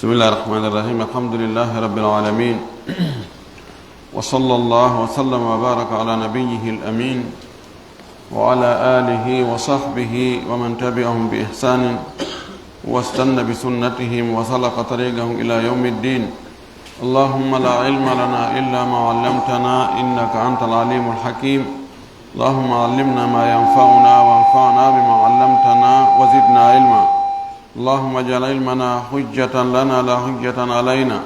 بسم الله الرحمن الرحيم. الحمد لله رب العالمين، وصلى الله وسلم وبارك على نبيه الأمين وعلى آله وصحبه ومن تبعهم بإحسان واستنى بسنتهم وسلك طريقهم إلى يوم الدين. اللهم لا علم لنا إلا ما علمتنا إنك أنت العليم الحكيم. اللهم علمنا ما ينفعنا وانفعنا بما علمتنا وزدنا علما. اللهم اجعل علمنا حجة لنا لا حجة علينا.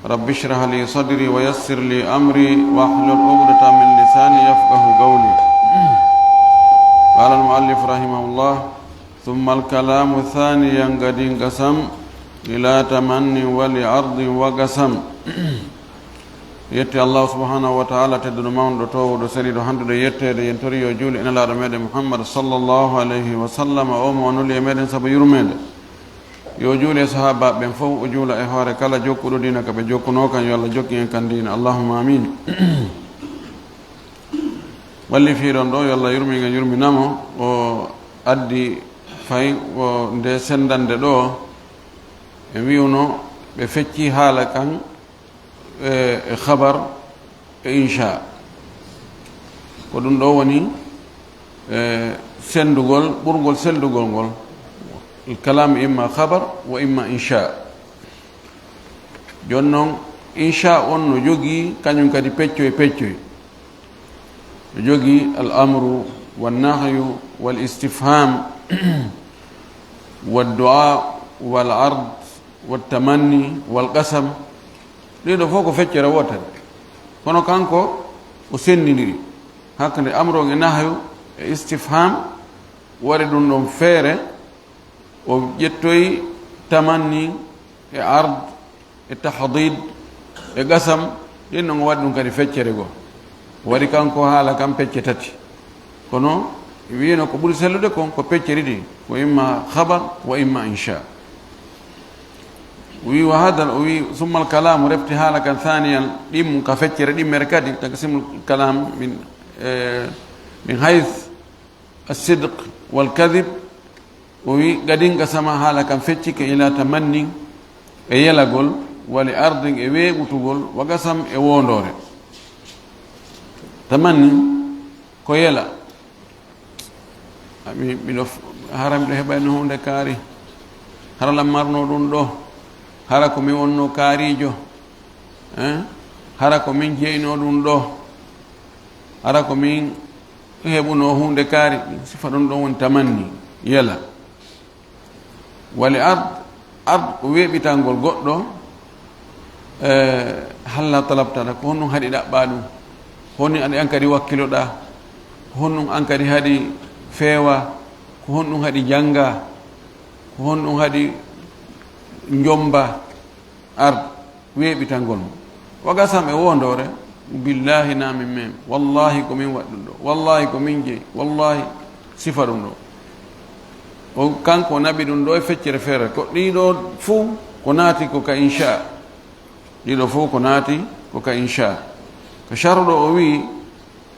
رب اشرح لي صدري ويسر لي أمري واحلل عقدة من لساني يفقه قولي. قال المؤلف رحمه الله: ثم الكلام الثاني قد انقسم إلى تمني ولعرض وقسم. yetti Allah subhanahu wa ta'ala tedduɗo mawɗo towoɗo sariɗo handude yettede yen tori yo juuli ene laaɗo meɗen Muhammad sallallahu alayhi wa sallam o mo nuli e meɗen saabu yurmede. yo juuli e sahaba ɓen fof o juula e hoore kala jokkuɗo dina ka ɓe jokkuno kan yo Allah jokki en kan dina. Allahumma amin. walli fiiɗon ɗo yo Allah yurmige yurminamo o addi fayi o nde sendande ɗo e wiwno ɓe fecci haala kan e khabar e insha ko ɗum ɗo woni sendugol ɓurgol seldugol ngol. الكلام إما خبر وإما إنشاء. جونون إنشاء on no jogi kañum kadi peccoy peccoy no jogi الأمر والنهي والاستفهام والدعاء والعرض والتمني والقسم. ɗiɗo fof ko feccere wotere kono kanko o sendidiri hakkunde amro e nahyu e istifham waɗi ɗum ɗon feere o ƴettoyi tamanni e ard e tahdid e qasam ɗin ɗon o waɗi ɗum kadi feccere goo waɗi kanko haala kam pecce tati kono wiyino ko ɓuri sellude kon ko pecceri ɗi ko imma khabar wa imma insha. wi wa hada o wi summa al kalam refti haala kan thaniyan ɗim ka feccere ɗimmere kadi taqsimul kalam min hayth as-sidq wal kadhib. o wi gadin ka sama haala kan feccike ila tamanni e yelagol wali ardin e weeɓutugol wa gasam e wondore. tamanni ko yela miɗo hara miɗo heɓayno hunde kaari hara lammarno ɗum ɗo hara ko min wonno kaarijo hara ko min jeyno ɗum ɗo hara ko min heɓuno hunde kaari sifa ɗum ɗon woni tamanni yela. wali ard ko weeɓitangol goɗɗo halla talabtata ko honɗum haɗi ɗaɓɓa ɗum honni aɗa an kadi wakkiloɗa ko honɗum an kadi haɗi feewa ko honɗum haɗi janga ko honɗum haɗi jomba ard weeɓitangol mo wagasam e wondore billahi namin men wallahi ko min waɗɗum ɗo wallahi ko min jeeyi wallahi sifa ɗum ɗo o kanko naɓi ɗum ɗo e feccere feere ko ɗiɗo fuu ko naati ko ka insha. ɗiɗo fuu ko naati ko ka insha. ko sharɗo o wi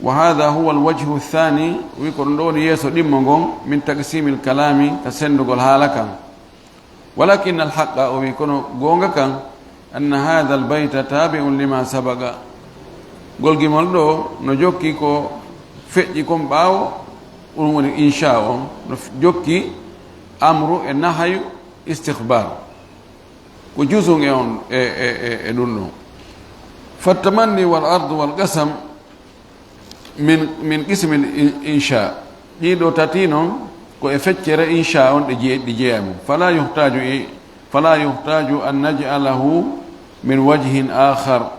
wa hada huwa alwajhu thani wi ko ɗum ɗo woni yeeso ɗimmo ngon min taqsimil kalami ka sendugol haala kan. walakin alhaqa o wi kono goonga kan anna hada albayta tabi'un lima sabaga gol gimol ɗo no jokki ko feƴƴi kon ɓaawo ɗum woni insha on no jokki amru e nahayu istikhbar ko jusung e on e ɗum ɗon. fattamanni wal ardu wal qasam min qismil insha. ɗiɗo tati noon ko e feccere insha on ɗi jeeyamo. fala yuhtaju an naj'alahu min wajhin akhar.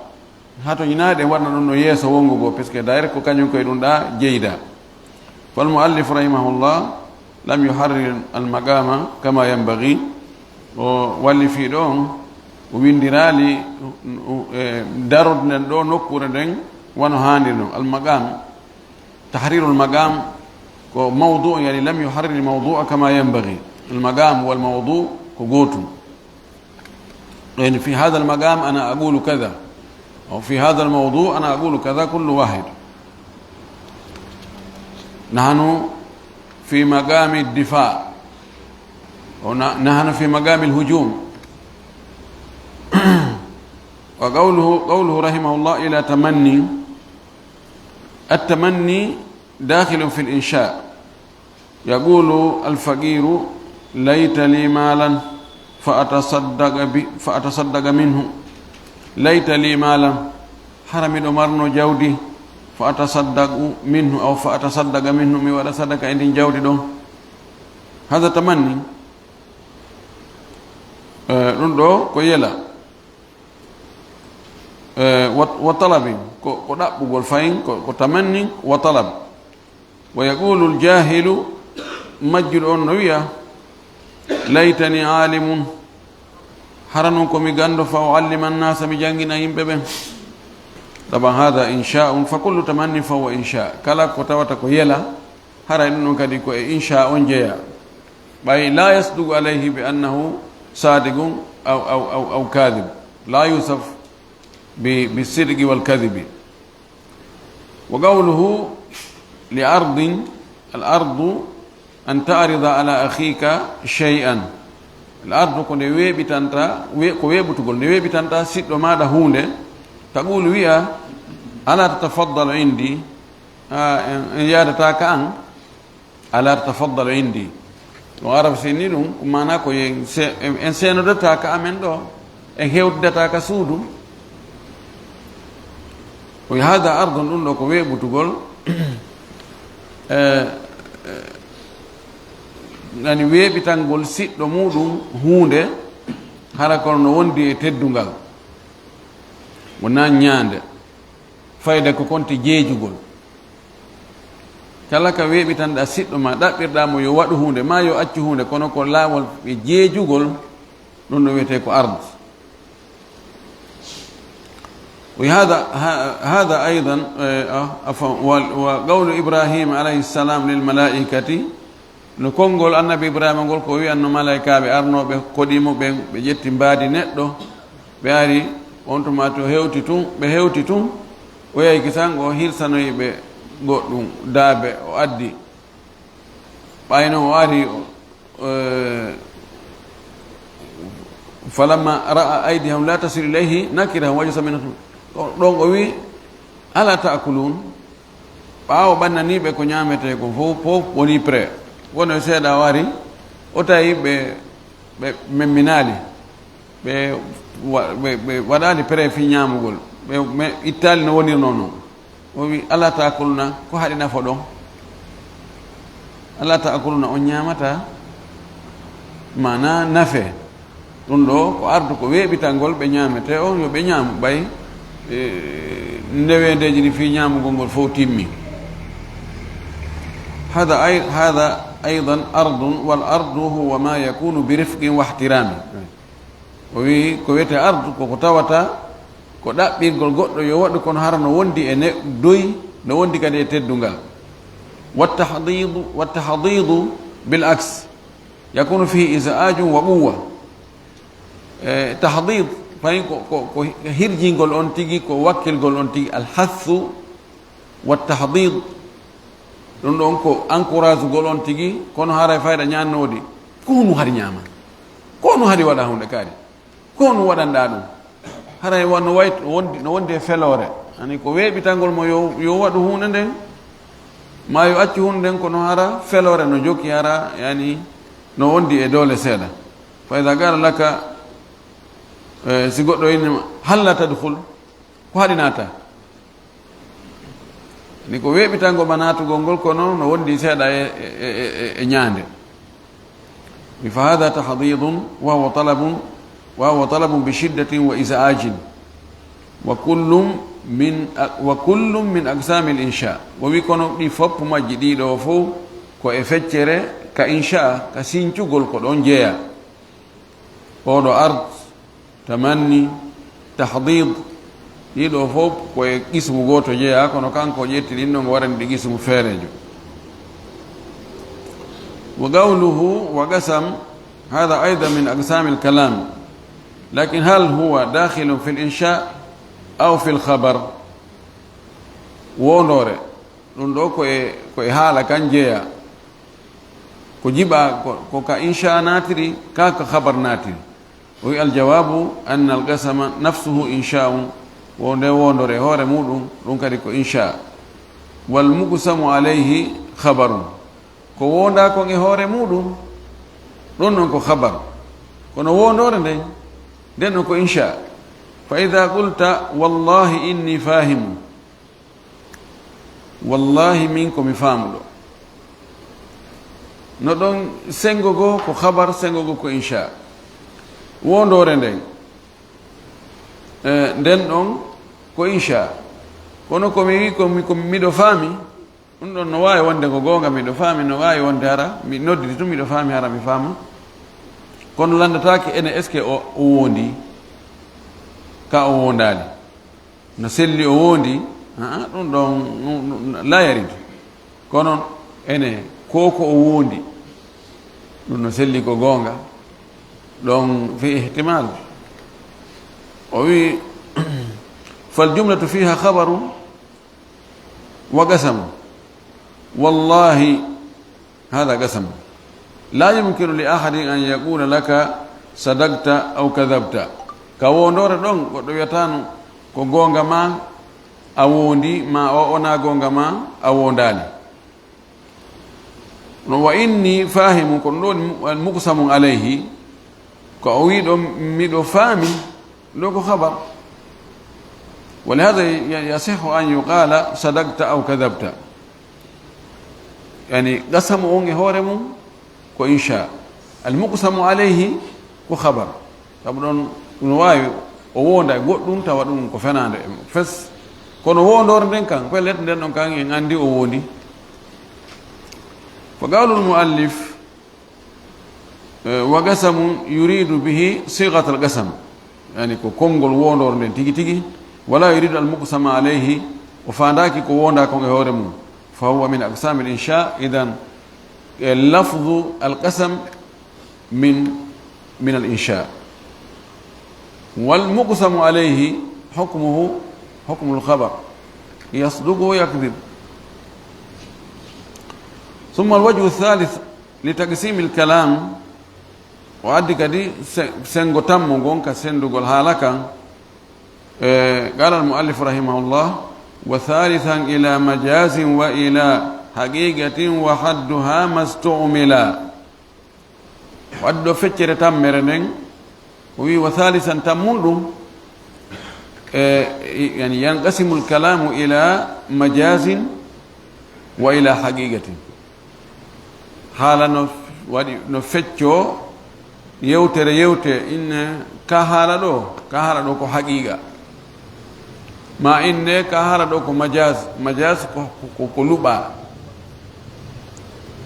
hato ñinaade waɗna ɗum no yeeso wongo goo puisque dayre ko kañum koye ɗum ɗa jeyda. fal muallif rahimahullah lam yuharrir al maqama kama yanbaghi. o walli fi ɗon o windirali darodnen ɗo nokkure nden wano handir ɗon. al maqam tahrirul maqam ko mawdu yani lam yuharrir al mawdu'a kama yanbaghi. al maqam wal mawdu ko gotum يعني في هذا المقام أنا أقول كذا أو في هذا الموضوع أنا أقول كذا كل واحد. نحن في مقام الدفاع ونحن في مقام الهجوم وقوله رحمه الله إلى تمني. التمني داخل في الإنشاء. يقول الفقير ليت لي مالا فأتصدق منه. ليت لي مالا حرم الأمرن جودي فأتصدق منه أو فأتصدق منه مي ولا صدق عند جودي دو. هذا تمني. رندو كويلا وطلب كداب والفين كتمني وطلب. ويقول الجاهل مجد النوية ليتني عالم حرنكم ميغاندو فأعلم الناس مجانجنا يمببن. طبعا هذا إنشاء. فكل تمني فهو إنشاء. كلا كتواتك يلا هرا إنه كديكو إنشاء جيا باي لا يصدق عليه بأنه صادق أو كاذب. لا يوصف بالصدق والكذب. وقوله لأرض. الأرض أن تعرض على أخيك شيئا. الأرض كن وي بتانتا وي بتقول وي بتانتا سيد ما دهونه تقول ويا ألا تتفضل عندي يا تاكان ألا تتفضل عندي. وعرف سنينهم ما ناكو إنسان دتاك أمن دو هيود دتاك سودو. وهذا أرض نقول وي بتقول nani weeɓitangol siɗɗo muɗum hunde hara kono no wondi e teddungal wona ñaande fayda ko konti jeejugol. kala ka weeɓitanɗa siɗɗo ma ɗaɓɓirɗamo yo waɗu hunde ma yo accu hunde kono ko laawol e jeejugol ɗum no wiyete ko arde. هذا أيضا وقول إبراهيم عليه السلام للملائكة نكونغول النبي إبراهيم قال كوي أن ملائكة بأرنو بقديمو بجت بادي نتدو بأري أنتم أتو هيوتتون ويا كسانغو هيرسانو بقدم دابة وأدي باينو واري فلما رأى أيديهم لا تصل إليه نكرهم وجس منهم ɗon o wi ala taakulun ɓaawo ɓannani ɓe ko ñaamete ko fof woni prêt wono seeɗa wari o tawi ɓe memminaali ɓe waɗaali prêt fi ñaamugol ɓe ittaali no wonirno noon. o wi ala taakuluna ko haɗi nafo ɗon. ala taakuluna on ñaamata mana nafe ɗum ɗo ko ardu ko weeɓitangol ɓe ñaamete on yo ɓe ñaamu ɓay ndewendeji ɗi fi ñamugol ngol fof timmi. هذا أيضا أرض والأرض هو ما يكون برفق واحترام. وي كويت أرض كوتاوتا كودابيغول غودو يو وادو كون هارno wondi e doy no wondi kadi e teddungal. والتحضيض بالعكس يكون فيه إزعاج وقوة. تحضيض fayin ko hirjingol on tigi ko wakkilgol on tigi alhathu wattahdid ɗum ɗon ko encourage gol on tigi kono haara fayda ñannodi ko nu hari ñama ko nu hari waɗa hunde kaari ko nu waɗanɗa ɗum haray wonno wayt no wondi e felore ani ko weeɓitangol mo yo waɗu hunde nden ma yo accu hunde nden kono hara felore no jokki hara yani no wondi e doole seeɗa. fa ida qala laka si goɗɗo innima halla tadkhul ko haɗi naata ni ko weeɓitango ma naatugol ngol kono no wondi seeɗa e ñaande. fa hada tahdidun wa huwa talabun bi shiddatin wa isa'ajin wa kullum min aqsami l insha. wo wi kono ɗi fopp majji ɗiɗo fof ko e feccere ka insha ka sincugol ko ɗon jeeya. oɗo ard tamanni tahdid ɗiɗo fof koye qismu goto jeeya kono kanko ƴetti ɗin ɗo ngo warani ɗi qismu feerejo. wa qawluhu wa qasam hada aydan min aqsami l kalam lakin hal huwa dakhilun fi l insha aw fi l khabar. wondore ɗum ɗo koye haala kan jeeya ko jiɓa ko ka insha natiri ka ko khabar natiri. الجواب أن القسم نفسه إنشاء وندور هور مودum دون كدي كو إنشاء والمقسم عليه خبر ko wonda ko e hoore muɗum ɗon non ko khabar kono wondore nden ko insha fa idha qulta wallahi inni fahimu wallahi min ko mi famuɗo no ɗon sengo go ko khabar sengo go ko insha wondore nden ɗon ko insha kono komi wi ko miɗo faami ɗum ɗon no wawi wonde ko gonga miɗo faami no wawi wonde hara mi nodditi tum miɗo faami hara mi faama kono landatake ene est ce que o wondi ka o wondali no selli o wondi ɗum ɗon la yarid kono ene koko o wondi ɗum no selli ko gonga ɗon fi ihtimal o wi فالجملة فيها خبر وقسم والله هذا قسم لا يمكن لأحد أن يقول لك صدقت أو كذبت كوندور دون قد يتانو كغونغا ما أوندي ما أونا غونغا ما أوندالي وإني فاهم كنون المقسم عليه كأويد ميدو فامي لوكو خبر ولهذا يصح أن يقال صدقت أو كذبت يعني قسم أونغي هورمو كو إنشاء المقسم عليه كو خبر طبعا نواي ووندا غودون تا wadum ko fenande fes kono wondor den kan ko let den don kan en andi o wondi فقال المؤلف وقسم يريد به صيغة القسم يعني كو كونغول وندور den tigi tigi ولا يريد المقسم عليه وفانداكي كو ووندا كون هورمو فهو من أقسام الإنشاء إذن لفظ القسم من الإنشاء والمقسم عليه حكمه حكم الخبر يصدق ويكذب ثم الوجه الثالث لتقسيم الكلام وعدك دي سنغو تامو غونكا سندو الحالكا قال المؤلف رحمه الله وثالثا إلى مجاز وإلى حقيقة وحدها ما استعملا وحد فكرة تمرنين وثالثا تمر يعني ينقسم الكلام إلى مجاز وإلى حقيقة حالا نفتشو يوتر إن كهالا دو كو حقيقة ما إنه كهارا دوكو مجاز كو لبا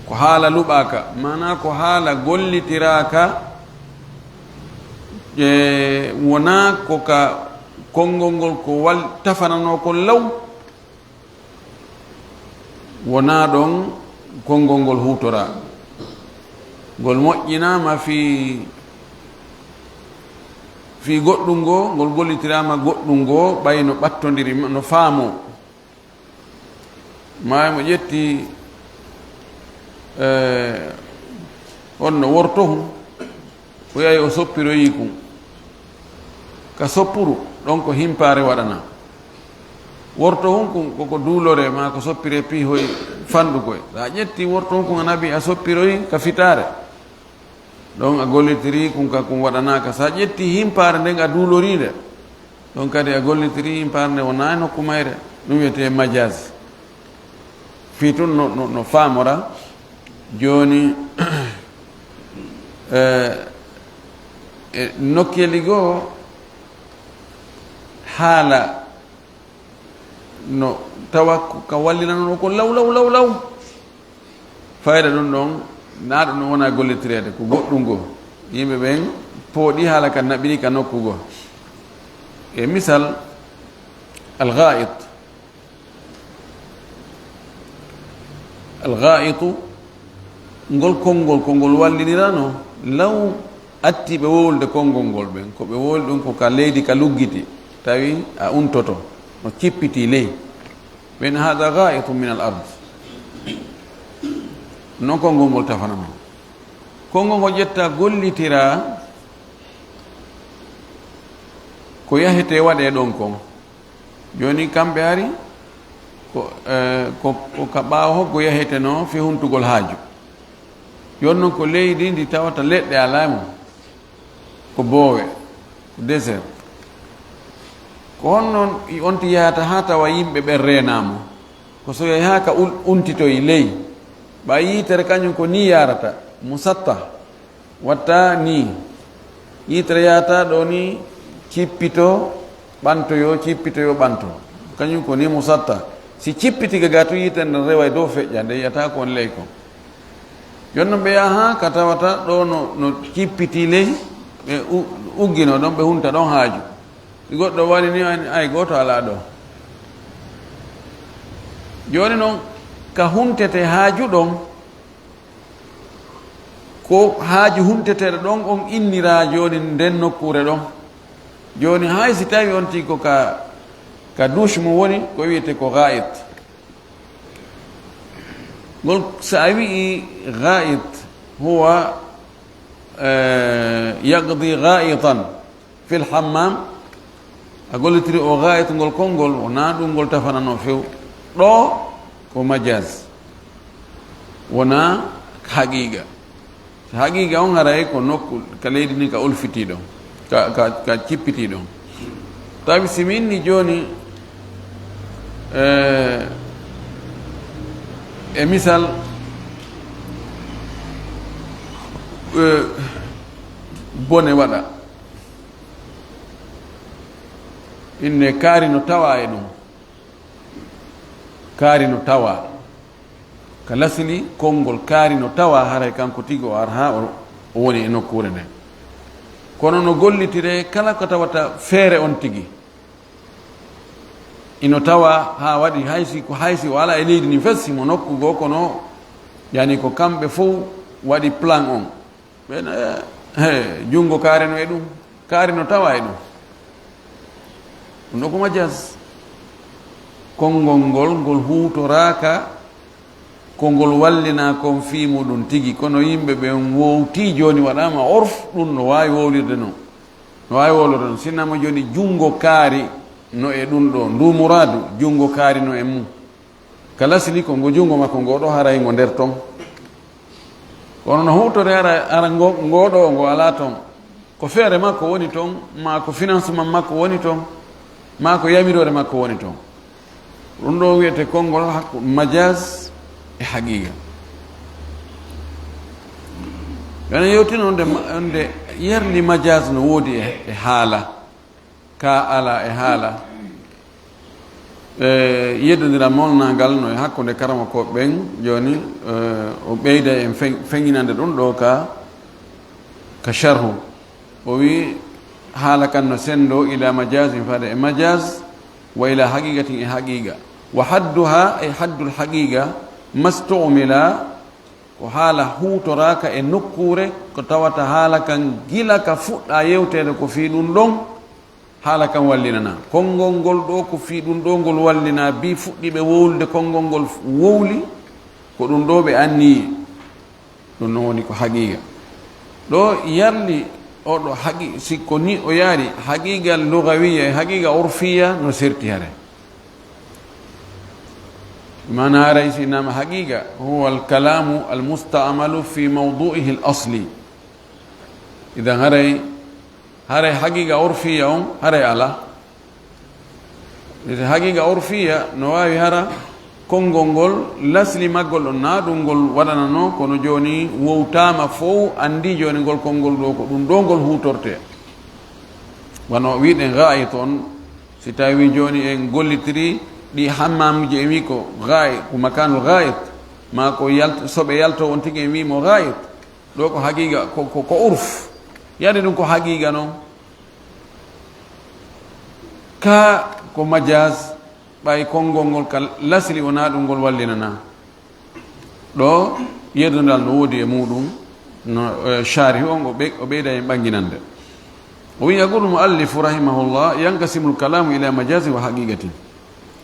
كو حالا لباكا مانا كو حالا قولي تراكا ونا كو كا كونغونغول كو وال تفنانو كو لو ونا دون كونغونغول هوتورا قول مؤينا ما fi goɗɗum ngoo ngol gollitirama goɗɗum ngoo ɓay no ɓattodiri no faamo ma mo ƴetti on no wortohu o yahi o soppiroyi kum ka soppuru ɗon ko himpare waɗana worto hun kum koko duulore ma ko soppire piihoy fanɗukoy sa ƴetti worto hun kum anabi a soppiroyi ka fitare ɗon a gollitiri kum ka kum waɗanaka sa ƴetti himpare nden a duuloride ɗon kadi a gollitiri himpare nde wona nokku mayre ɗum wiyete majaz fi tun no famora joni nokkeli goo haala no tawa ka wallilano ko law fayda ɗum ɗon naɗo no wona gollitirede ko goɗɗum goo yimɓe ɓen pooɗi haala ka naɓiri ka nokku goo e misal algha'it ngol konngol ko ngol wallinirano law atti ɓe wowlde konngol ngol ɓen ko ɓe wowli ɗum ko ka leydi ka luggiti tawi a untoto no cippiti ley ɓen hada gha'itu min al ard non konngol ngol tafanama konngol ngol ƴetta gollitira ko yahete waɗe ɗon kon joni kamɓe ari ko ka ɓaawa hoggo yahete no fi huntugol haaju yon noon ko leydi ndi tawata leɗɗe alamo ko boowe ko désert ko honnoon onti yahata ha tawa yimɓe ɓen renamo ko so yahi ha ka untitoyi ley ɓa yitere kañum ko ni yarata musatta watta ni yitere yahata ɗo ni cippito ɓantoyo cippitoyo ɓanto kañum ko ni musatta si cippitiga ga to yitere nde rewa e dow feƴƴa nde yiyata ko on ley ko jonno ɓe yaha ka tawata ɗo no cippiti ley ɓe uggino ɗon ɓe hunta ɗon haaju goɗɗo wari ni ay goto ala ɗo joni noon ka huntete haaju ɗon ko haaju hunteteɗo ɗon on innira joni nden nokkure ɗon joni hay si tawi on tii ko ka douche mo woni ko wiyete ko ga'it ngol so a wii ga'it huwa yaqdi ga'itan fi l hammam a gollitiri o ga'it ngol konngol wona ɗum ngol tafanano few ɗo ko majaz wona haqiqa haqiqa on haray ko nokku ka leydi ni ka ulfitiɗon ka cippitiɗon tawi siminni joni e misal bone waɗa inne kaari no tawa e ɗum kaari no tawa ka lasli konngol kaari no tawa haray kanko tigi o ar ha o woni e nokkure nde kono no gollitire kala ko tawata feere on tigi ino tawa ha waɗi haysi o ala e leydi ni fessi mo nokku goo kono yani ko kamɓe fof waɗi plan on ɓena junngo kaari no e ɗum kaari no tawa e ɗum ɗum ɗo ko majaz konngol ngol huutoraka ko ngol wallina kon fii muɗum tigi kono yimɓe ɓen wowti joni waɗama orf ɗum no wawi wowlirde noon no wawi wowlirde noon sinnama joni junngo kaari no e ɗum ɗo ndu mouradu junngo kaari no e mum kala sili ko ngo junngo makko ngo ɗo haray ngo nder ton kono no huutore ara ngoɗo ngo ala ton ko feere makko woni ton ma ko financement makko woni ton ma ko yamirore makko woni ton ɗum ɗo wiyete konngol hakku majaz e haqiqa yana yewtino nde yerli majaz no woodi e haala ka ala e haala yeddodira molnagal no e hakkude karama ko ɓen joni o ɓeyda en feŋinande ɗum ɗo ka sharhu o wi haala kan no sendo ila majazin fade e majaz wa ila haqiqatin e haqiqa wa hadduha e haddul haqiqa mastumila ko haala huutoraka e nokkure ko tawata haala kan gila ka fuɗɗa yewtede ko fi ɗum ɗon haala kan wallinana konngol ngol ɗo ko fi ɗum ɗo ngol wallina bi fuɗɗiɓe wowlude konngol ngol wowli ko ɗum ɗo ɓe anni ɗum non woni ko haqiqa ɗo yarli oɗo sikko ni o yaari haqiqa lugawiya e haqiqa urfiya no serti hare mana haray sinama haqiqa huwa alkalamu almustamalu fi mawdu'ihi al asli idan haray haqiqa urfiya on haray ala ete haqiqa urfiya no wawi hara konngol ngol lasli maggol ɗon na ɗum ngol waɗanano kono joni wowtama fof andi joni ngol konngol ɗo ko ɗum ɗo ngol hutorte wano wiɗen gaayi toon si tawi joni en gollitiri ɗi hammamuji en wi ko gaay ko makanul gayit ma ko soɓe yalto on tigi en wimo gayit ɗo ko haqiqa ko urf yade ɗum ko haqiqa noon ka ko majaz ɓay konngol ngol ka lasli wona ɗum ngol wallinana ɗo yeddodal no woodi e muɗum no shari on o ɓeyda en ɓanginande o wi yaqulu muallifu rahimahullah yankasimu lkalamu ila majazi wa haqiqatin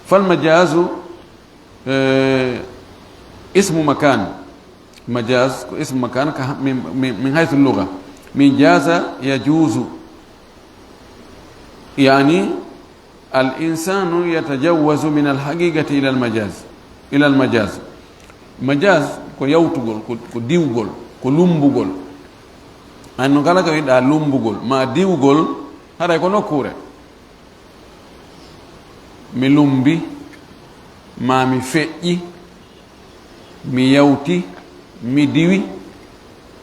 فالمجاز اسم مكان مجاز اسم مكان من حيث اللغة من جاز يجوز يعني الإنسان يتجوز من الحقيقة إلى المجاز مجاز ko yawtugol ko diwgol ko lumbugol anno kala ko wiɗa lumbugol ma diwgol haray ko nokkure mi lumbi ma mi feƴƴi mi yawti mi diwi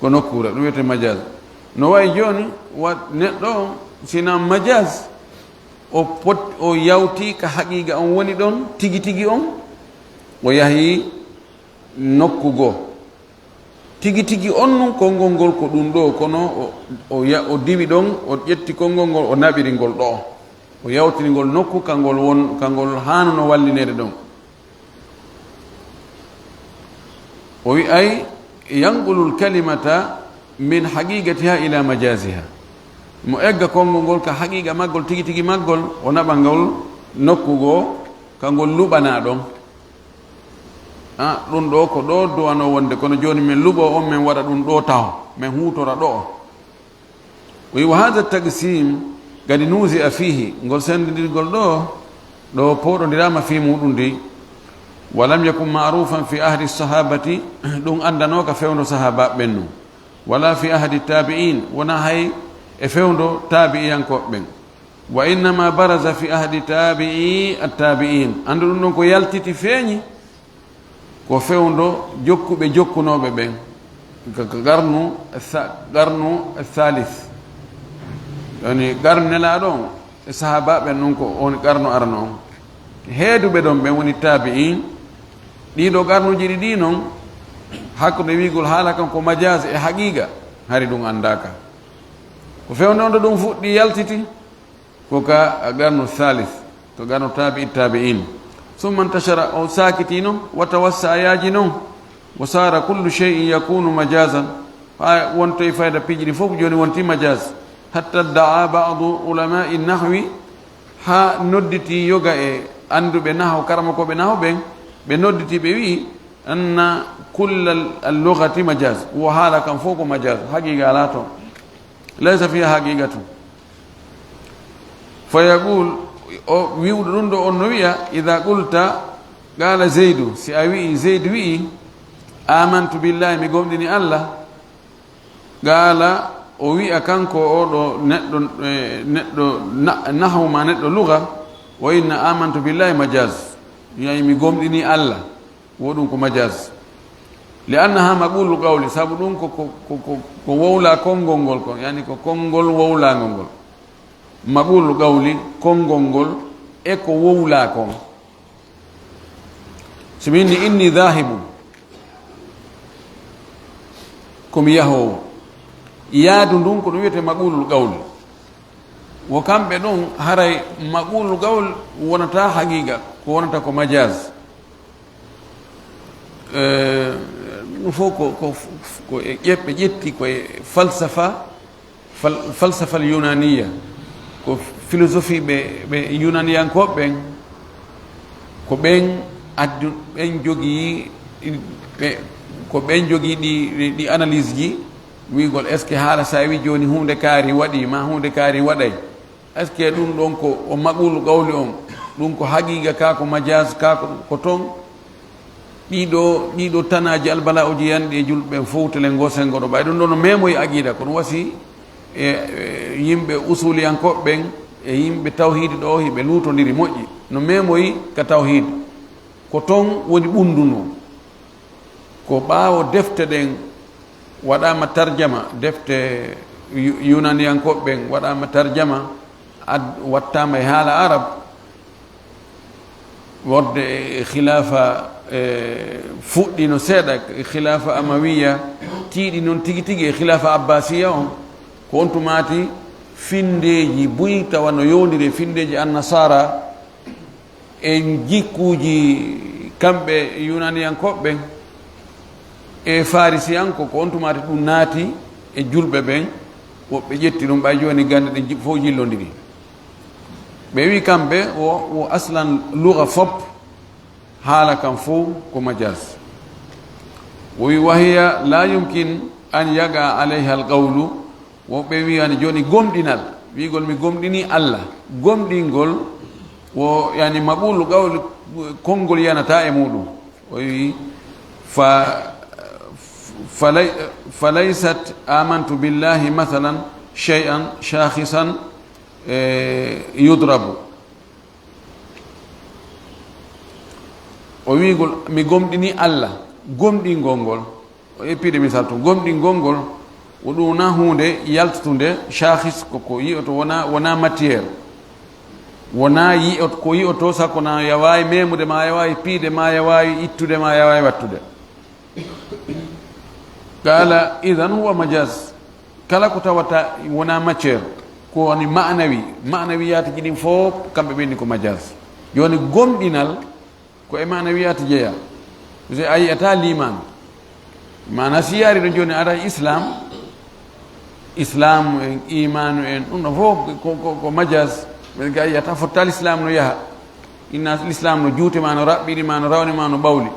ko nokkure ɗum wiyete majaz no wayi joni neɗɗo o sina majaz o yawti ka haqiqa on woni ɗon tigi tigi on o yahi nokku goo tigi tigi on nun konngol ngol ko ɗum ɗo kono o diwi ɗon o ƴetti konngol ngol o naɓiri ngol ɗo o yawtiri ngol nokku kangol hanuno wallinede ɗon o wi ay yanqulu lkalimata min haqiqatiha ila majasiha mo egga konngol ngol ka haqiqa maggol tigi tigi maggol o naɓa ngol nokku goo kangol luɓana ɗon ɗum ɗo ko ɗo duwano wonde kono joni min luɓo on min waɗa ɗum ɗo taw min hutora ɗo o wi wa hada taqsim gadi nuusi a fihi ngol sendidirgol ɗo poɗodirama fi muɗum ndi walam yakun marufan fi ahdi sahabati ɗum andanoka fewdo sahaba ɓennu wala fi ahdi tabi'in wona hay e fewdo tabi'iyankoɓe ɓen wa innama baraza fi ahdi tabi'i attabi'in andu ɗum ɗon ko yaltiti feeñi ko fewdo jokkuɓe jokkunoɓe ɓen garnu thalith yani garnu nelaɗo on e sahabaɓe ɗum ko on garnu arno on heeduɓe ɗon ɓen woni tabi'in ɗiɗo garnuji ɗi noon hakkude wigol haala kan ko majaz e haqiqa hari ɗum andaka ko fewde on ɗo ɗum fuɗɗi yaltiti ko ka garnu thalith to garnu tabi'in summa intashara o sakiti noon wa tawassa yaji noon wa sara kullu shay'in yakunu majazan ha wonto e fayda piiji ɗi fof joni wonti majaz hatta daa badu ulamai nahwi ha nodditi yoga e anduɓe nahaw karamakoɓe nahaw ɓen ɓe nodditi ɓe wi anna kulla allugati majaz wo haala kam fof ko majaz haqiqa ala toon laysa fiha haqiqatu fa yaqul o wiwɗo ɗum ɗo on no wiya ida qulta qala zeydu si a wii zeydu wii amantu billahi mi gomɗini allah qala o wiya kanko oɗo neɗɗo nahaw ma neɗɗo luga wa inna amantu billahi majaz yayi mi gomɗini allah wo ɗum ko majaz li annaha maqulu qawli saabu ɗum ko wowla konngol ngol ko yani ko konngol wowlagol ngol maqulu qawli konngol ngol e ko wowla kon so mi inni dhahibu komi yahowo yaadu ndun ko ɗum wiyete maqulul qawli wo kamɓe ɗum haray maqulul qawl wonata haqiqa ko wonata ko majaz ɗum fof ko e ƴeɓɓe ƴetti koye falsafa l yunaniya ko philosophie ɓe yunaniyankoɓe ɓen ko ɓen addu ɓen jogii ko ɓen jogii ɗi analyse ji wigol est ce que haala sa wi joni hunde kaari waɗi ma hunde kaari waɗay est ce que ɗum ɗon ko o maqulu qawli on ɗum ko haqiqa ka ko majaz ka ko toon ɗiɗo tanaji albala uji yanɗi e julɓe fowtele gosengo ɗo ɓay ɗum ɗo no memoye aqida kono wasi e yimɓe usuliyankoɓe ɓen e yimɓe tawhide ɗo hiɓe lutodiri moƴƴi no memoyi ka tawhide ko toon woni ɓunduno ko ɓaawo defte ɗen waɗama tarjama defte yunaniyankoɓe ɓen waɗama tarjama wattama e haala arab wodde e khilafa fuɗɗino seeɗa khilafa amawiya tiiɗi noon tigi tigi e khilafa abbasiya on ko on tumati findeji buyi tawa no yowdiri findeji annasara e jikkuji kamɓe yunaniyankoɓe ɓen e farisiyanko ko on tumati ɗum naati e julɓe ɓen woɓɓe ƴetti ɗum ɓay joni gande ɗe fof jillodiri ɓe wi kamɓe wo aslan luga fop haala kam fof ko majaz o wi wahiya la yumkin an yaga alayha alqawlu woɓɓe wiyani joni gomɗinal wiigol mi gomɗini allah gomɗingol wo yani maɓulu qawli konngol yanata e muɗum o wi falaysat amantu billahi mathalan shay'an shakhisan yudrabu o wiigol mi gomɗini allah gomɗingol ngol o eppiɗe misal to gomɗingol ngol o ɗum na hunde yaltutunde shakhis koko yi'oto wona matiére wona yi'ot ko yi'oto sakko na yawawi memude ma yawawi piide ma yawawi ittude ma yawawi wattude qala idan huwa majaz kala ko tawata wona matiére ko woni manawiyata jiɗin fof kamɓe ɓenni ko majaz joni gomɗinal ko e manawiyata jeeya so a yiyata liman mana si yaari ɗo joni ara islam en imanu en ɗum ɗo fof ko majaz ɓe ga yiyata fotta l'islam no yaha inna l'islam no juute ma no raɓɓiɗi ma no rawni ma no ɓawli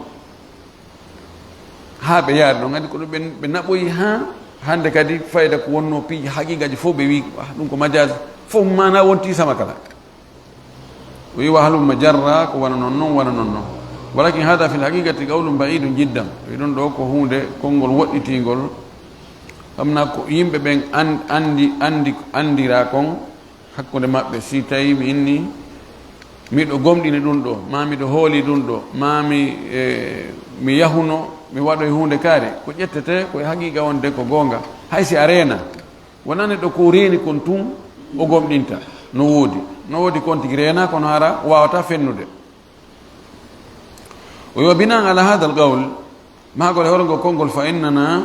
ha ɓe yaari ɗon andi ko ɗum ɓe naɓoyi ha hande kadi fayda ko wonno piiji haqiqaji fof ɓe wi ɗum ko majaz fof mana wonti sama kala o wi wahlumma jarra ko wana noon noon walakin hada fi lhaqiqati qawlum baidum jiddan wi ɗon ɗo ko hunde konngol woɗɗitingol kamna ko yimɓe ɓen andira kon hakkude maɓɓe si tawi mi inni miɗo gomɗini ɗum ɗo ma miɗo hooli ɗum ɗo ma mi yahuno mi waɗoye hunde kaari ko ƴettete koye haqiqa wonde ko goonga hay si a reena wona neɗɗo ko reeni kon tun o gomɗinta no woodi kon tigi reena kono hara wawata fennude o yo binan ala hada alqawl magol horgo konngol fa innana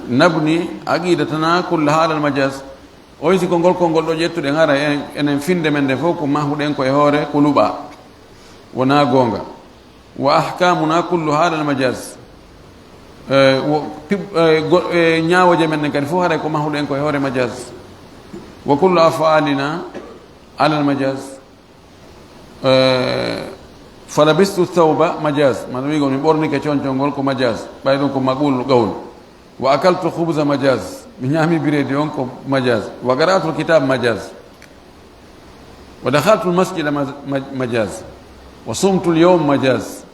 nabni aqidatana kulla haala almajaz o wisi konngol ɗo ƴettuɗen hara enen finde men nde fof ko mahuɗen koye hoore ko luɓa wona goonga wa ahkamuna kullu haala almajaz ñaawoje men ɗen kadi fof haray ko mahuɗen koye hoore majaz wa kullu afalina ala almajaz falabistu thawba majaz mana wigo mi ɓornike concol ko majaz ɓay ɗum ko maqul qawl wa akaltu khubza majaz mi ñaami biredi on ko majaz wa qara'tu kitab majaz wa dakhaltu almasjida majaz wa sumtu alyawm majaz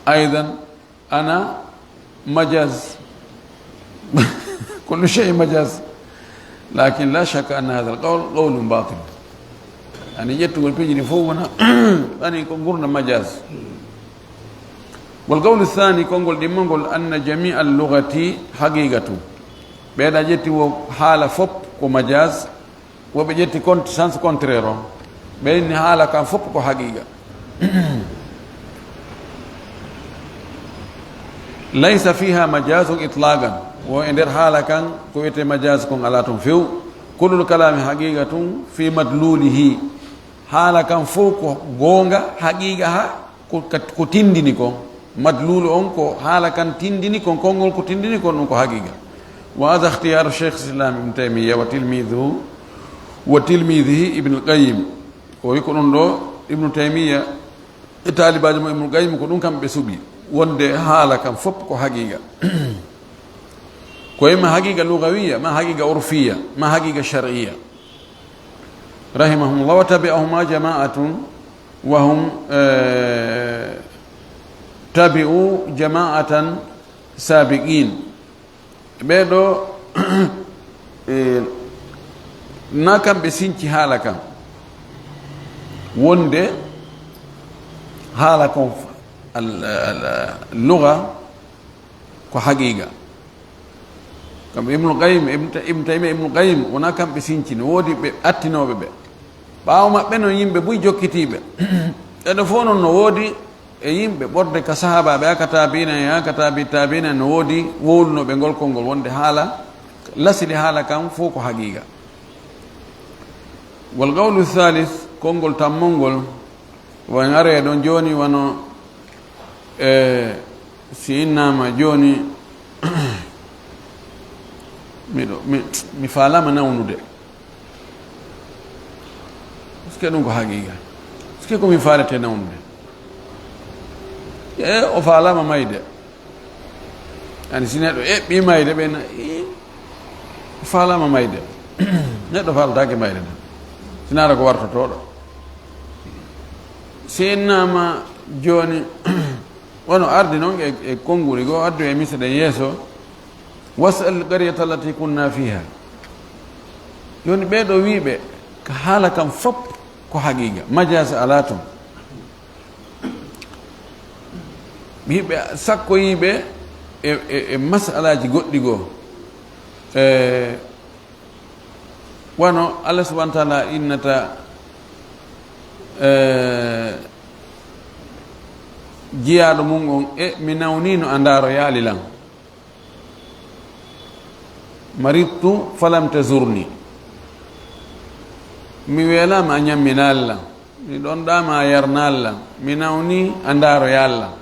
أيضا أنا مجاز كل شيء مجاز لكن لا شك أن هذا القول قول باطل يعني جئت والبيجري فوقنا أنا كنقولنا مجاز والقول الثاني كنقول دمنقول أن جميع اللغة حقيقة بيد جئت حالة فوق ومجاز وبجئت كنت سانس كونتريرو بين حالة كان فوق وحقيقة ليس فيها مجاز إطلاقا وإن حالة كان كويت مجاز كون على تنفيو كل الكلام حقيقة في مدلوله حالة كان فوق غونغا حقيقة كتندينيكو مدلول أنكو حالة كان تندينيكو كونغول كتندينيكو نكو حقيقة وهذا اختيار الشيخ الإسلام ابن تيمية وتلميذه ابن القيم ويكون له ابن تيمية طالب ابن القيم كون كان بسبي wonde haala kam fof ko haqiqa ko imma haqiqa lugawiya ma haqiqa urfiya ma haqiqa shar'iyya rahimahumullah wa tabi'ahuma jama'atun wa hum tabi'u jama'atan sabiqin ɓeɗo na kamɓe sinci haala kam wonde haala kon اللغة كحقيقة كم ابن القيم ابن تيمية ابن القيم ونا كم بسنتين ودي بأتنا وبب باو ما بينو يمب بوي جوكتيبه تلفون نودي يمب برد كصحابة بيا كتابين يا كتابي تابين نودي وول نو بنقول كونغول وند حالة لسه حالة كم فوق حقيقة والقول الثالث كونغول تامونغول وين أري دون جوني وانو si innama joni mi falama nawnude est-ce que ɗum ko haqiqa est-ce que komi falete nawnude o falama mayde ani si neɗɗo eɓɓi mayde ɓena falama mayde neɗɗo faldake mayre nde sinara ko wartotoɗo si innama joni wono ardi noon e konnguli goo addu e misa ɗen yeeso wasal qaryata allati kunna fiha joni ɓeeɗo wiiɓe ko haala kam fop ko haqiqa majas ala toon yiɓe sakkoyiɓe e masalaji goɗɗi goo wono allah subahana taala innata jiyaɗo mum on mi nawnino a ndaaro yaali lan maridtu falam tazurni mi weelama a ñamminaali lan mi ɗon ɗama a yarnaali lan mi nawni a ndaaro yaali lan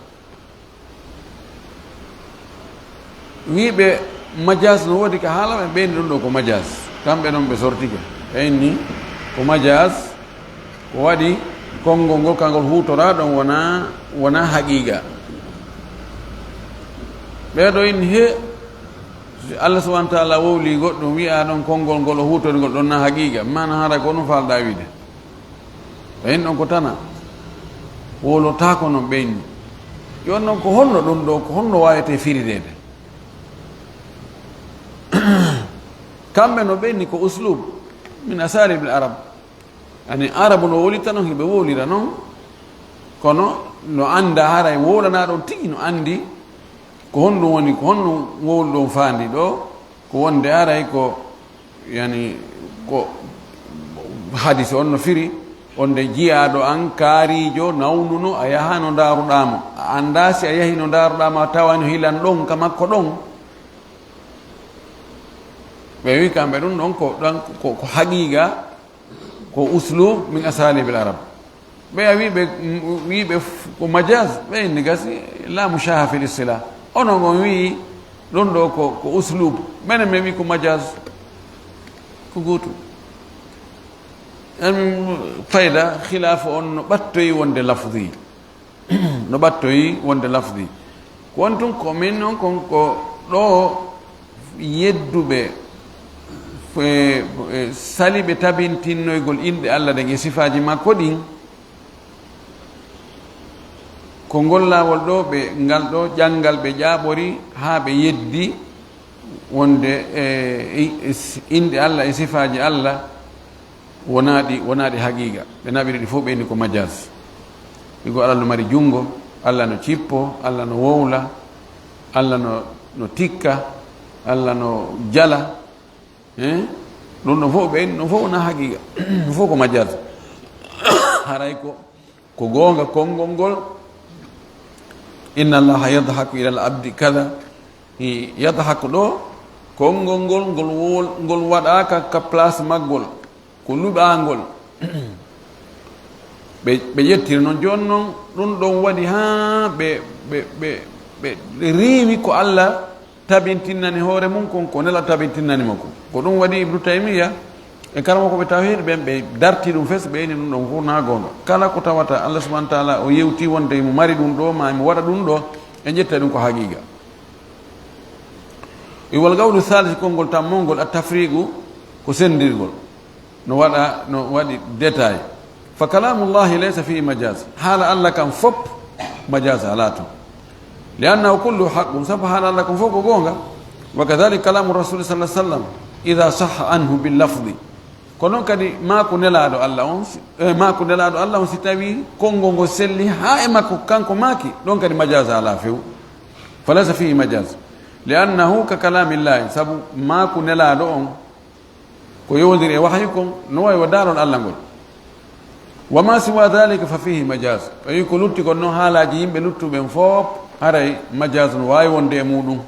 wiiɓe majas no woodi ko haala ɓe ɓeyni ɗum ɗo ko majas kamɓe noon ɓe sortike ɓeyni ko majas ko waɗi konngol ngol kangol hutora ɗon wona haqiqa ɓeeɗo in he allah subahana taala wowli goɗɗum wiya ɗon konngol ngol o hutori ngol ɗon na haqiqa mana hara ko ɗum falɗa wiide ɓeyin ɗon ko tana wolotako noon ɓeyni yon noon ko honno ɗum ɗo ko honno wawete firirede kamɓe no ɓeyni ko uslub min asalibil arab ani arabu no wolita noon hiɓe wowlira noon kono no anda haray wowlana ɗon tigi no andi ko honɗum woni ko honɗum wowlu ɗon faandi ɗo ko wonde aray ko yani ko hadise on no firi onde jiyaɗo an kaarijo nawnuno a yaha no daaruɗamo a anda si a yahi no daaruɗamo a tawani hilan ɗon ka makko ɗon ɓe wi kamɓe ɗum ɗon ko haqiqa ko uslub min asalibil arab ɓe a wiɓe ko majas ɓe inni gasi la mushaha fil istila onon on wi ɗum ɗo ko uslub menen mi wi ko majas ko gootu fayda khilafa on no ɓattoyi wonde lafdi no ɓattoyi wonde lafdi ko won tun ko min noon konko ɗo yedduɓe saliɓe tabintinnoygol inɗe allah ɗen e sifaji makko ɗin ko ngol laawol ɗo ɓe ngal ɗo ƴanngal ɓe ƴaaɓori haa ɓe yeddi wonde inɗe allah e sifaji allah wonaɗi haqiqa ɓe naɓiri ɗi fof ɓeyni ko majas ɗigo allah no mari junngo allah no cippo allah no wowla allah no tikka allah no jala ɗum ɗo fof ɓeyni ɗum fof wona haqiqa ɗum fof ko majas haray ko goonga konngol ngol inna allaha yadhaku ila al abdi kada yadhaku ɗo konngol ngol waɗaka ka place maggol ko luɓangol ɓe ƴettiri noon joni noon ɗum ɗon waɗi ha ɓe riiwi ko allah tabintinnani hoore mum ko nela tabintinnanimo ko ɗum waɗi ibnu taymiya e karama koɓe tawhid ɓen ɓe darti ɗum fes ɓeyni ɗum ɗon fof na gonga kala ko tawata allah subahana taala o yewti wonde mo mari ɗum ɗo ma mo waɗa ɗum ɗo e ƴetta ɗum ko haqiqa wal gawlu thalith konngol tammolngol a tafrigu ko sendirgol no waɗi détail fa kalamullahi laysa fihi majas haala allah kam fop majas ala toon li annahu kullu haqqum sabu haala allah kam fof ko gonga wa kadalik kalamu rasuli sa sallam ida saha anhu billafdi ko noon kadi mako nelaɗo allah on si tawi konngol ngo selli ha e makko kanko maaki ɗon kadi majas ala few fa laysa fihi majas li annahu ka kalamillahi sabu mako nelaɗo on ko yowdiri e wahyi kon no wawi wa daaron allah ngol wa ma siwa dhalika fa fihi majas o wi ko lutti kon noon haalaji yimɓe luttuɓen fof haray majas no wawi wonde e muɗum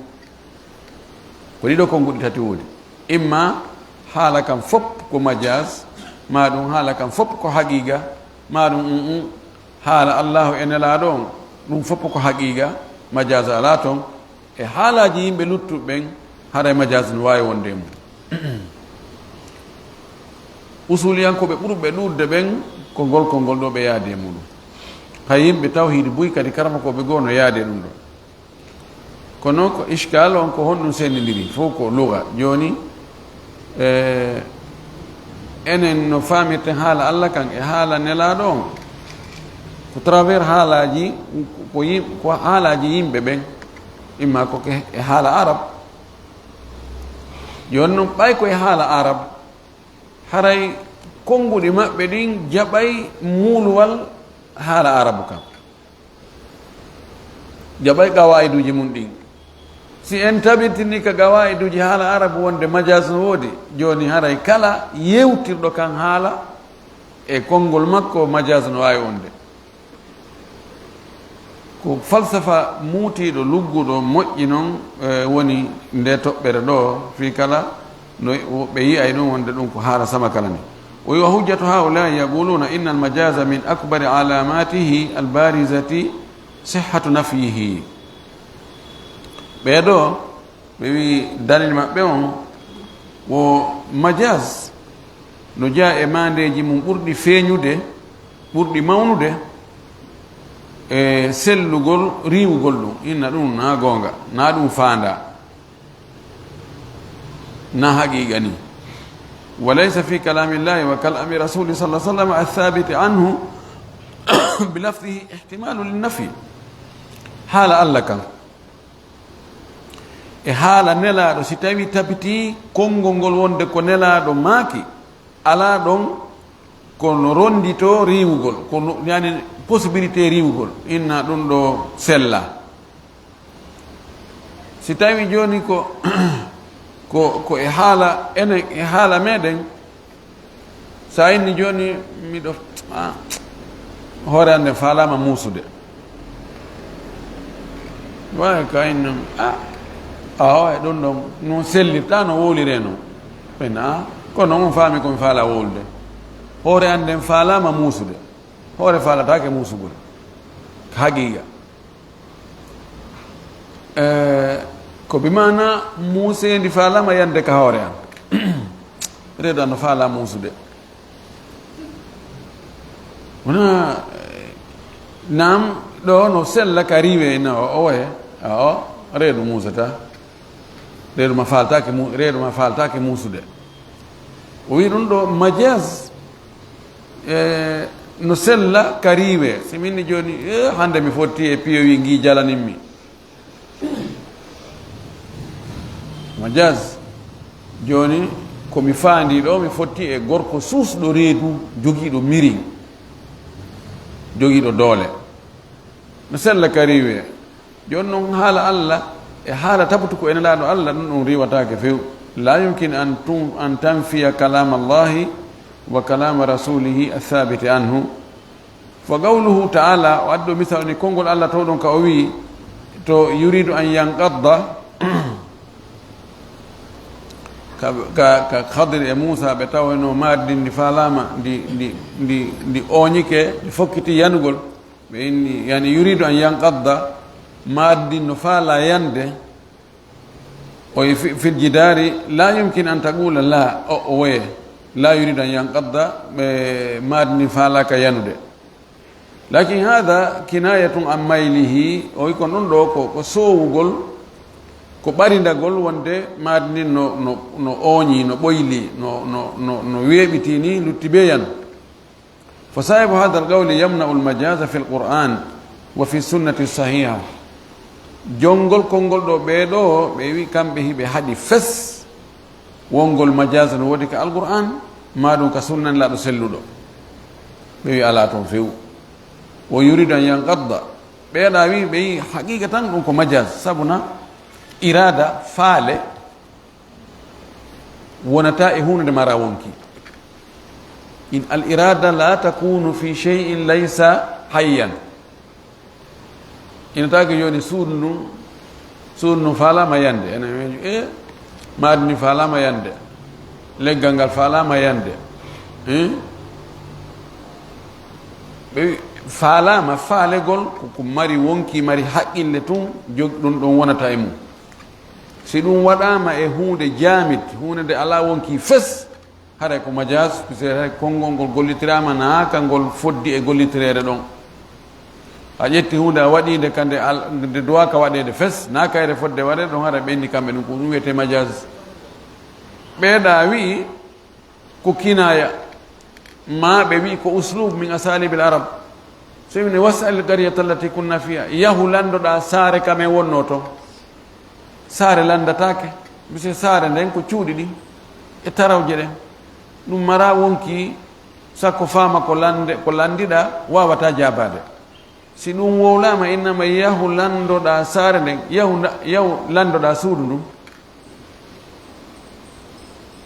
ko ɗiɗo konnguɗi tati woodi imma haala kam fop ko majas ma ɗum haala kam fop ko haqiqa ma ɗum haala allahu e nelaɗo on ɗum fop ko haqiqa majas ala toon e haalaji yimɓe luttuɓen haray majas no wawi wonde e mum usuliyankoɓe ɓurɓe ɗurde ɓen ko ngol ɗo ɓe yaade muɗum hay yimɓe tawhidi buy kadi karama koɓe goo no yaade ɗum ɗo kono ko iskal on ko honɗum sendidiri fof ko luga joni enen no famirten haala Allah kan e haala nelaɗo on ko travers haalaji ko haalaji yimɓe ɓen imma ko e haala arab joni noon ɓay koye haala arab haray konnguɗi maɓɓe ɗin jaɓay muuluwal haala arabu kam jaɓay gawaiduji mum ɗin si en tabitini ka gawaiduji haala arabu wonde majas no woodi joni haray kala yewtirɗo kan haala e konngol makko majas no wawi wonde ko falsafa muutiɗo lugguɗo moƴƴi noon woni nde toɓɓere ɗo fi kala no ɓe yiyay ɗum wonde ɗum ko haala sama kala ni o wi wa hujjatu haulai yaquluna inna almajaza min akbari alamatihi albarizati sihhatu nafyihi ɓeeɗo ɓe wi dalil maɓɓe on wo majaz no jaa e mandeji mum ɓurɗi feeñude ɓurɗi mawnude e sellugol riwugol ɗum inna ɗum na gonga na ɗum faanda na haqiqa ni wa laysa fi kalamillahi wa kalami rasuli sallah sallam athabiti anhu bilafdihi ihtimalu linnafi haala allah kan e haala nelaɗo si tawi tabiti konngol ngol wonde ko nelaɗo maaki ala ɗon kono rondito riwugol kono yani possibilité riwugol inna ɗum ɗo sella si tawi joni ko e haala enen e haala meɗen sa inni joni miɗo hoore ande falama muusude wawi ka innam awa e ɗum ɗon no sellirta no wowlire noon ɓena kono on faami komi faala wowlude hoore anden faalama muusude hoore faalatake muusugol haqiqa ko bimana muusendi faalama yande ka hoore an reedo ano faala muusude wona nam ɗo no sella ka riwe na owoye o reedu muusata reedu ma faaltake muusude o wi ɗum ɗo majaz no sella ka riwe si minni joni hande mi fotti e piyowi gi jalaninmi majaz joni komi faandi ɗo mi fotti e gorko suusɗo reedu jogiiɗo mirin jogiiɗo doole no sella ka riwe joni noon haala allah e haala tabutu ko enelaɗo allah ɗum ɗum riwatake few la yumkin an tanfiya kalama allahi wa kalama rasulihi athabiti anhu fa qawluhu taala o addo misal ni konngol allah taw ɗon ka o wi to yuridu an yanqadda ka Khadir e Moussa ɓe tawano maadi ndi falama ndi oñike ndi fokkiti yanugol ɓe inni yani yuridu an yanqadda maadi no faala yande o fil jidari la yumkin an taqula la o woye la yuridu an yanqadda ɓe maadi ndi faalaka yanude lakin hada kinayatun an maylihi o wi kon ɗon ɗo ko soowugol ko ɓarindagol wonde maadi ni no ooñi no ɓoyli no weeɓiti ni luttiɓe yan fa sahibu hada alqawli yamna'u almajaza fi alquran wa fi sunnati sahiha jonngol konngol ɗo ɓeeɗo ɓe wi kamɓe hiɓe haɗi fes wongol majasa no woodi ka alquran ma ɗum ka sunnan laaɗo selluɗo ɓe wi ala toon few wo yuridu an yanqadda ɓeeɗa wi ɓe yi haqiqa tan ɗum ko majas sabuna irada faale wonata e hunde mara wonki in al irada la takunu fi shay'in laysa hayyan inatake joni suudu ndum faalama yande ene maadi ni faalama yande leggal ngal faalama yande ɓe faalama faalegol ko mari wonki mari haqqille tun ɗum ɗon wonata e mum si ɗum waɗama e hunde jamit hunde nde ala wonki fes haɗa ko majas puisque konngol ngol gollitirama naaka ngol foddi e gollitirede ɗon a ƴetti hunde a waɗide kande nde dowaka waɗede fes naakayre fodde waɗede ɗon haɗa ɓenni kamɓe ɗum ko ɗum wiyete majas ɓeeɗa wi ko kinaya ma ɓe wi ko uslub min asalibi l arab so wine wasal qaryata allati kunna fiha yahu landoɗa saare kame wonno to saare landatake bise saare nden ko cuuɗi ɗi e tarawje ɗen ɗum mara wonki sakko faama ko landiɗa wawata jabade si ɗum wowlama innama yahu landoɗa saare nden yahu landoɗa suudu ndum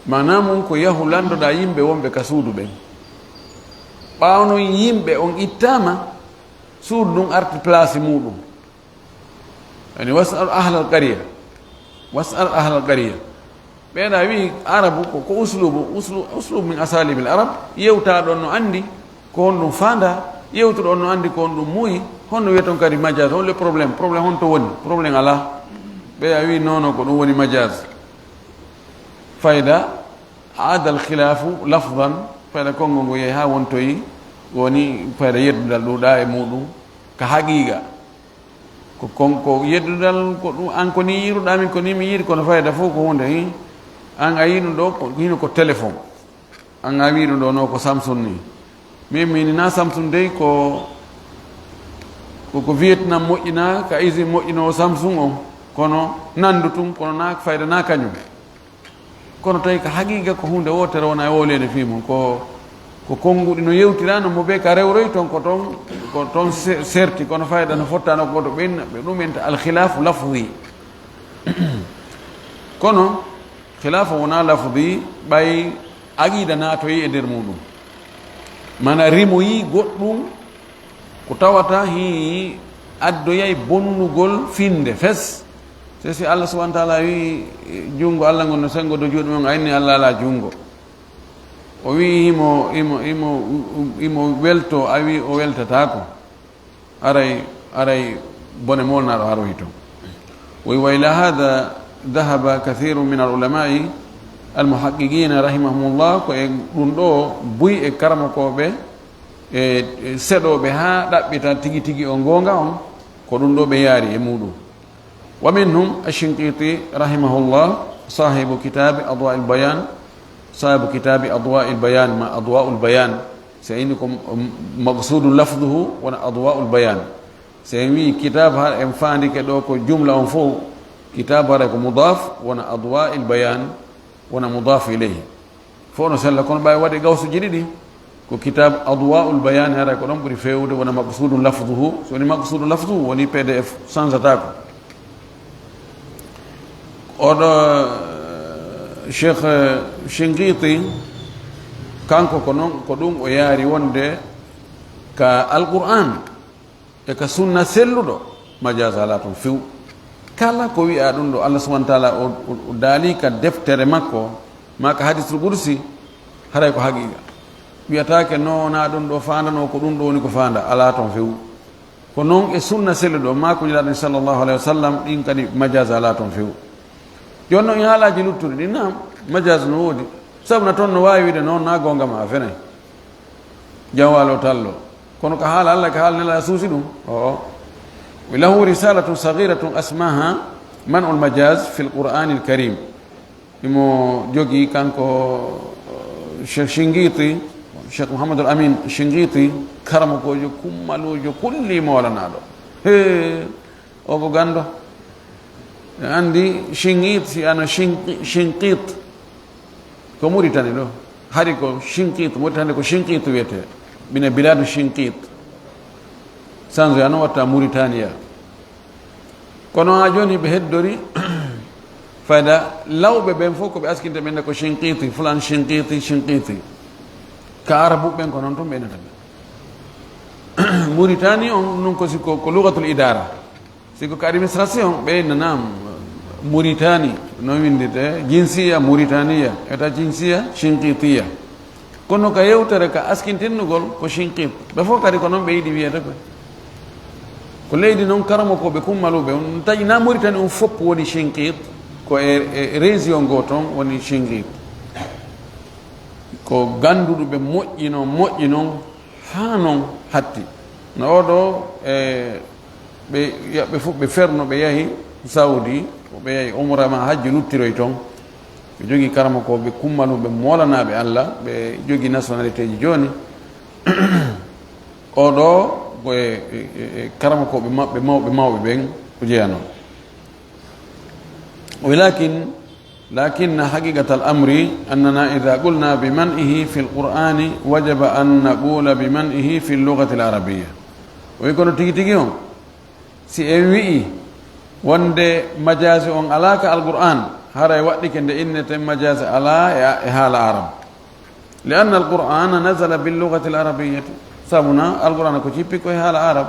manamum ko yahu landoɗa yimɓe wonɓe ka suudu ɓen ɓawno yimɓe on ittama suudu ɗum arti place muɗum yani wasal ahlal qarya ɓeeɗa wi arabu ko uslubu min asalibi l arab yewta ɗon no andi ko honɗum fanda yewtuɗon no andi ko honɗum muuyi honno wiyeton kadi majaz on le probléme honto woni probléme ala ɓe a wi nono ko ɗum woni majaz fayda aada al khilafu lafdan fayda kongo ngo yeehi ha wontoyi woni fayda yeddudal ɗuɗa e muɗum ka haqiqa ko yeddudal ko ɗum an ko ni yiruɗamin ko ni mi yiiri kono fayda fof ko hunde hi an a yiɗum ɗo hino ko téléphone an a wiɗum ɗo no ko samsung ni mini na samsung dey ko vietnam moƴƴina ka usine moƴƴinowo samsung o kono nandu tum kono na fayda na kañum kono tawi ko haqiqa ko hunde wotere wona e wolede fimum ko konnguɗi no yewtirano mo ɓe ka rewroy toon ko toon serti kono fayda no fottano koto ɓe ɗum enta alkhilafu lafdi kono khilafa wona lafdi ɓay aqida natoyi e nder muɗum mana rimoyi goɗɗum ko tawata hi addoyay bonnugol finde fes si allah subahana taala wi junngo allah ngol no sengo do juuɗe mon ayni allah ala junngo o wi imo welto a wi o weltatako aray bone molnaɗo haroy to wa ila hada dahaba kathiru min al ulamai almuhaqiqina rahimahumullah ko e ɗum ɗo buy e karamakoɓe e seɗoɓe ha ɗaɓɓita tigi tigi o gonga on ko ɗum ɗo ɓe yaari e muɗum wa minhum ashinqiti rahimahullah sahibu kitabe adwa il bayan ma adwa ul bayan so inni ko maqsudu lafduhu wona adwa ul bayan so en wi kitab ha en fandike ɗo ko jumla on fof kitab hara ko mudaf wona adwa il bayan wona mudaf ilayhi fo no sella kono ɓawi waɗe gawsuji ɗiɗi ko kitab adwaul bayan hara ko ɗon ɓuuri fewde wona maqsudu lafduhu so woni maqsudu lafduhu woni pdf changetako oɗo cheikh shinqiti kanko ko noon ko ɗum o yaari wonde ka alqur'an e ka sunna selluɗo majaz ala toon few kala ko wi'a ɗum ɗo allah subahana taala o daali ka deftere makko ma ka hadisul qudsi haray ko haqiqa wiyatake nona ɗum ɗo fandano ko ɗum ɗo woni ko fanda ala toon few ko noon e sunna selluɗo ma ko jiraɗen sallllahu alayhi wa sallam ɗin kadi majaz ala toon few joni noon e haalaji luttuɗi ɗi nam majaz no woodi sabu na toon no wawi wiide noon na gonga ma fenay jawalo tallo kono ko haala allah ko haala nela suusi ɗum له رسالة صغيرة اسمها منع المجاز في القرآن الكريم إمو جوجي كانكو شنقيطي الشيخ محمد الأمين شنقيطي كرمكو جو كمالو جو كل مولانا دو أوكو غاندو عندي شنقيط أنا شنقيط كموريتاني دو هاريكو شنقيط موريتاني كو شنقيط ويته من بلاد شنقيط sanzo ano watta Mauritania kono ha joni ɓe heddori fayda lawɓe ɓen fof koɓe askinte ɓenne ko shinqiti fulan shinqiti ka arabu ɓen ko noon toon ɓenata ɓe Mauritanie on non ko siko ko lugatul idara siko ko administration ɓe nanam Mauritanie no windite jinsiya Mauritania eta jinsiya shinqitiya kono ka yewtere ka askintinnugol ko shinqit ɓe fof kadi ko noon ɓe yiɗi wiyata koy ko leydi noon karamo koɓe kummaluɓe on taƴi na Mauritanie on fopp woni shinqit ko e région ngo toon woni shinqit ko ganduɗuɓe moƴƴi noon ha noon hatti no oɗo ɓe fof ɓe ferno ɓe yahi saudi ɓe yahi umra ma hajji luttiroy toon ɓe jogii karama ko ɓe kummanuɓe moolanaɓe Allah ɓe jogii nationalité ji jooni oɗo koye karama koɓe maɓɓe mawɓe ɓen o jeyano لكن حقيقة الأمر أننا إذا قلنا بمنئه في القرآن وجب أن نقول بمنئه في اللغة العربية ويكون تيجيهم سيئوئي وند مجاز علاك القرآن هذا يوأتك إن مجاز على إهال العرب لأن القرآن نزل باللغة العربية سابنا القرآن كتبك إهال العرب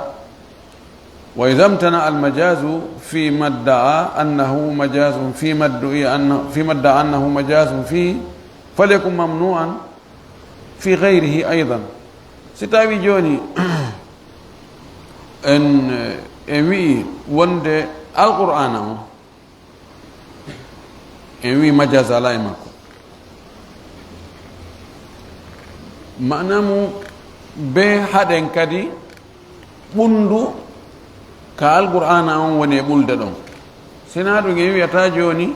وإذا امتنع المجاز فيما ادعى أنه مجاز فيما ادعى أنه مجاز فيه فليكن ممنوعا في غيره أيضا ستاوي جوني ان وي وند القرآن ان وي مجاز على ماكو معناه be haden kadi bundu ka alqur'ana on woni bulde don sina do ngi wiata joni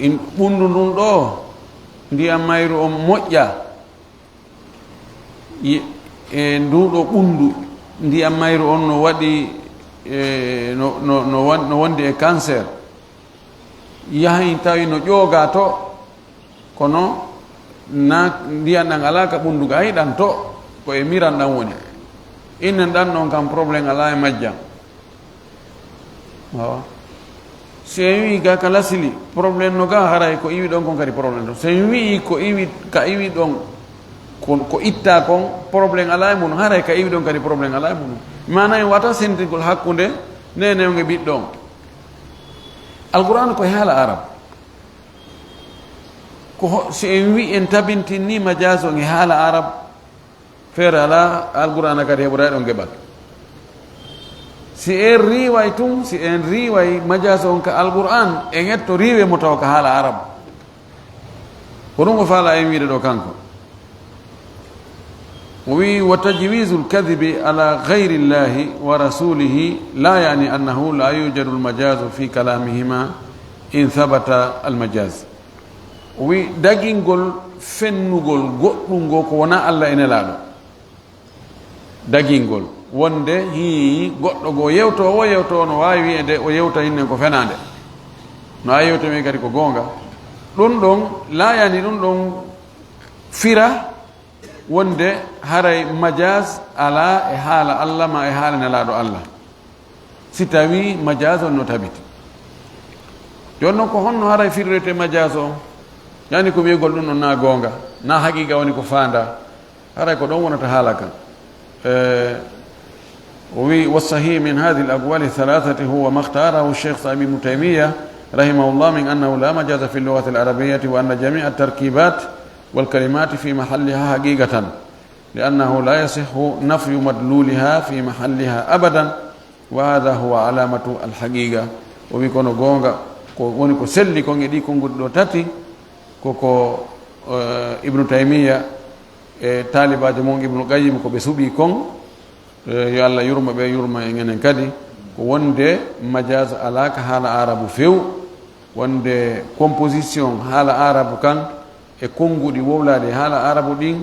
in bundu dun do ndiyam mayru on mojja nduɗo ɓundu ndiyam mayru on no waɗi no wonde e cancer yahay tawi no ƴooga to kono na ndiyam ɗan ala ka ɓundu ga yiɗan to ko e miran ɗan woni innen ɗan ɗon kam probléme ala e majjam wawa so en wi ga ka lasili probléme no ga haray ko iwi ɗon kon kadi probléme to so en wi ko iwi ka iwi ɗon ko itta kon probléme ala e mum haray ka iwi ɗon kadi probléme ala e mum mana en wata sentigol hakkude nenewge ɓiɗɗon alqouran koye haala arab ko so en wi en tabintinni majaz on e haala arab feere ala alqouran kadi heɓoray ɗon geɓal si en riway tun si en riway majaz on ka alqouran en etto riwe mo taw ka haala arab ko ɗum ko faala en wiide ɗo kanko وي وتجويز الكذب على غير الله ورسوله لا يعني أنه لا يوجد المجاز في كلامهما إن ثبت المجاز وي داغينغول فنوغول غودونغو كو ونا الله إن لالو داغينغول wonde hi goddo go yewto no wawi ede o yewta hinne ko fenande no ayewto me kadi ko gonga dun don la yani dun don fira wonde haray majaz ala e haala Allah ma e haala nelaɗo Allah si tawi majaz on no tabiti jonnon ko honno haray firrete majaz o yani ko wiyegol ɗum ɗon na gonga na haqiqa woni ko fanda haray ko ɗon wonata haala kan وي والصحيح من هذه الأقوال الثلاثة هو ما اختاره الشيخ ابن تيمية رحمه الله من أنه لا مجاز في اللغة العربية وأن جميع التركيبات والكلمات في محلها حقيقة لأنه لا يصح نفي مدلولها في محلها أبدا وهذا هو علامة الحقيقة وبيكون غونغا كوني كو سلي كون دي كون غدو تاتي كوكو ابن تيمية طالب مون ابن القيم كو بسوبي كون يا الله يرمى بي يرمى ngenen kadi ko wonde majaz alaka hala arabu few wonde composition hala arabu kan e konngudi wowlade haala arabu ɗin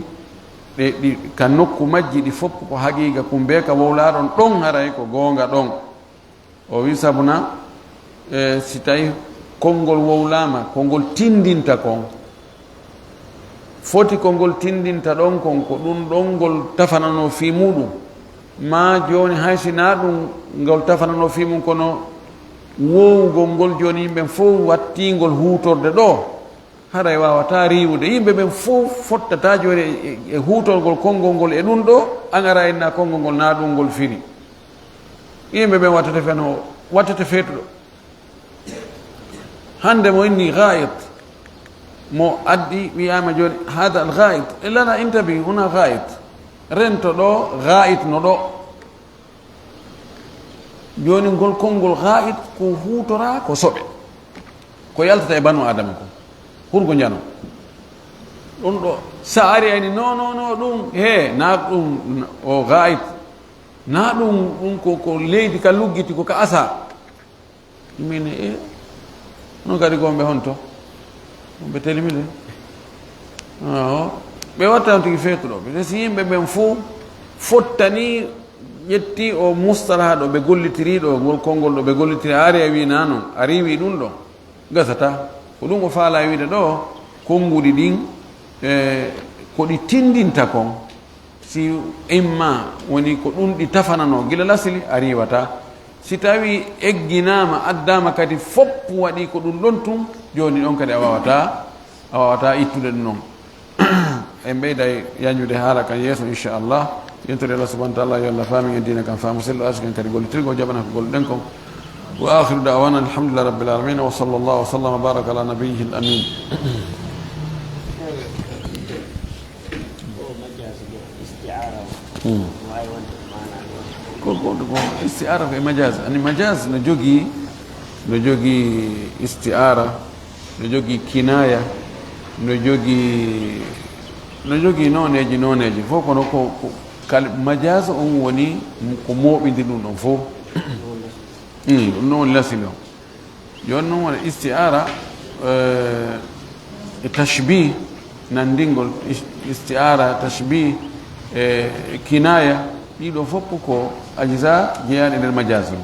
ɗi ka nokku majji ɗi fof ko haqiqa kumbe ka wowlaɗon ɗon haray ko goonga ɗon o wi sabuna si tawi konngol wowlama konngol tindinta kon foti konngol tindinta ɗon kon ko ɗum ɗon ngol tafanano fi muɗum ma joni haysina ɗum ngol tafanano fi mum kono wowgol ngol joni yimɓe fof wattingol hutorde ɗo haray wawata riwude yimɓe ɓen fof fottata joni e hutolgol konngol ngol e ɗum ɗo an ara enna konngol ngol na ɗum ngol firi yimɓe ɓen wattata feno wattata feetuɗo hande mo inni ghaid mo addi wiyama joni hada al ghaid lana intabi huna ghaid rento ɗo ghaid no ɗo joni ngol konngol ghaid ko hutora ko soɓe ko yaltata e banu adama ko hurgo jano ɗum ɗo sa ari ayni non ɗum he na ɗum o ghaid na ɗum ko leydi ka luggiti ko ka asa mine no kadi gombe honto be telimile be watta tigi fetudo be si yimbe ben fu fottani yetti o mustalaha do be gollitiri do gol kongol do be gollitiri ari wi nano ari wi dum do gasata ko dum o faala wiide do kongudi din ko di tindinta kon si imma woni ko dum di tafanano gila lasili ari wata si tawi egginama addama kadi fopp wadi ko dum don tum joni on kadi awawata ittude dum non e mbeyda yañude haala kan yeeso inchallah yentode Allah subhanahu wa ta'ala yo Allah faami en dina kan faamu sello asken kadi gollitirgo jabana ko golden kon wa akhiru da'wana alhamdulillahi rabbil alamin wa sallallahu wa sallama baraka ala nabiyhi al-amin ko isti'ara ko majaz ani majaz no jogi isti'ara no jogi kinaya no jogi noneji fo kono ko majaz on woni ko moɓidi ɗum ɗon fo ɗum noon lasilo joni noon wona isti'ara e tashbih nandingol isti'ara tashbih kinaya ɗiɗo fopp ko ajisa jeeyaɗe nder majaz o